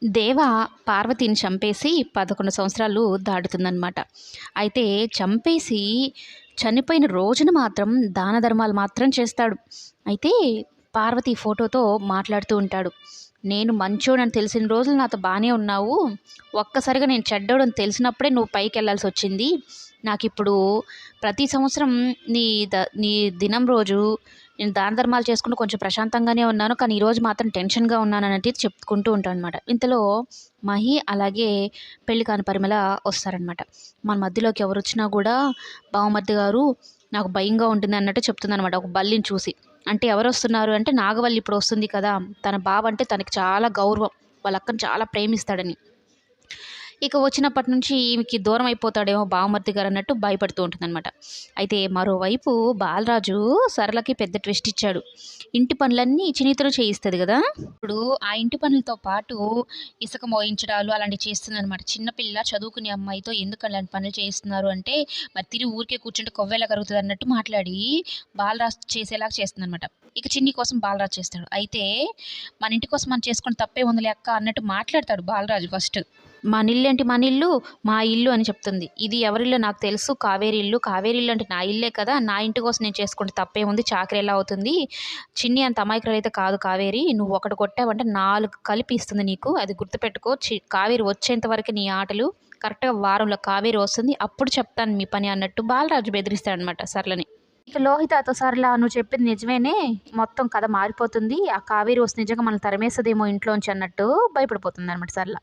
దేవ పార్వతిని చంపేసి 11 సంవత్సరాలు దాటుతుందనమాట. అయితే చంపేసి చనిపోయిన రోజున మాత్రం దాన ధర్మాలు మాత్రం చేస్తాడు. అయితే పార్వతి ఫోటోతో మాట్లాడుతూ ఉంటాడు. నేను మంచోడని తెలిసిన రోజులు నాతో బానే ఉన్నావు. ఒక్కసారిగా నేను చెడ్డోడని తెలిసినప్పుడే నువ్వు పైకెళ్ళాల్సొచ్చింది. నాకిప్పుడు ప్రతి సంవత్సరం నీ నీ దినం రోజు నేను దాన ధర్మాలు చేసుకుంటూ కొంచెం ప్రశాంతంగానే ఉన్నాను. కానీ ఈరోజు మాత్రం టెన్షన్‌గా ఉన్నాననేటిది చెప్పుకుంటూ ఉంటాడనమాట. ఇంతలో మహి అలాగే పెళ్లి కాని పరిమళ వస్తారనమాట. మన మధ్యలోకి ఎవరొచ్చినా గూడా బావమరిది గారు నాకు భయంగా ఉంటుంది అన్నట్టు చెప్తుందనమాట ఒక బల్లిని చూసి. అంటే ఎవరొస్తున్నారు అంటే నాగవల్లి ఇప్పుడు వస్తుంది కదా! తన బావ అంటే తనకి చాలా గౌరవం. వాళ్ళ అక్కని చాలా ప్రేమిస్తాడని. ఇక వచ్చినప్పటి నుంచి ఈమెకి దూరం అయిపోతాడేమో బావమరిది గారు అన్నట్టు భయపడుతూ ఉంటుందన్నమాట. అయితే మరోవైపు బాలరాజు సరళకి పెద్ద ట్విస్ట్ ఇచ్చాడు. ఇంటి పనులన్నీ చినితను చేయిస్తది కదా! ఇప్పుడు ఆ ఇంటి పనులతో పాటు ఇసుక మోయించడాలు అలాంటివి చేస్తుందనమాట. చిన్నపిల్ల చదువుకునే అమ్మాయితో ఎందుకు అలాంటి పనులు చేయిస్తున్నారు అంటే, మరి తిరిగి ఊరికే కూర్చుంటే కొవ్వెలా కరుగుతది అన్నట్టు మాట్లాడి బాలరాజు చేసేలాగా చేస్తుందనమాట. ఇక చిన్ని కోసం బాలరాజు చేస్తాడు. అయితే మన ఇంటి కోసం మనం చేసుకుని తప్పే ఉందిలే అక్క అన్నట్టు మాట్లాడతాడు బాలరాజు ఫస్ట్. మనిల్లేంటి మనిల్లు, మా ఇల్లు అని చెప్తుంది. ఇది ఎవరిల్లో నాకు తెలుసు కావేరి ఇల్లు. కావేరి ఇల్లు అంటే నా ఇల్లే కదా! నా ఇంటి కోసం నేను చేసుకుంటే తప్పేముంది? చాకరీ ఎలా అవుతుంది? చిన్ని అంత అమాయకురాలైతే కాదు కావేరి. నువ్వు ఒకటి కొట్టావంటే 4 కలిపి ఇస్తుంది నీకు. అది గుర్తుపెట్టుకో. కావేరి వచ్చేంత వరకే నీ ఆటలు. కరెక్ట్‌గా వారంలో కావేరి వస్తుంది. అప్పుడు చెప్తాను మీ పని అన్నట్టు బాలరాజు బెదిరిస్తాడనమాట సరళని. ఇక లోహితతో సరళ నువ్వు చెప్పింది నిజమేనే. మొత్తం కథ మారిపోతుంది. ఆ కావేరి వస్తే నిజంగా మనల్ని తరిమేస్తదేమో ఇంట్లోంచి అన్నట్టు భయపడిపోతుందనమాట సరళ.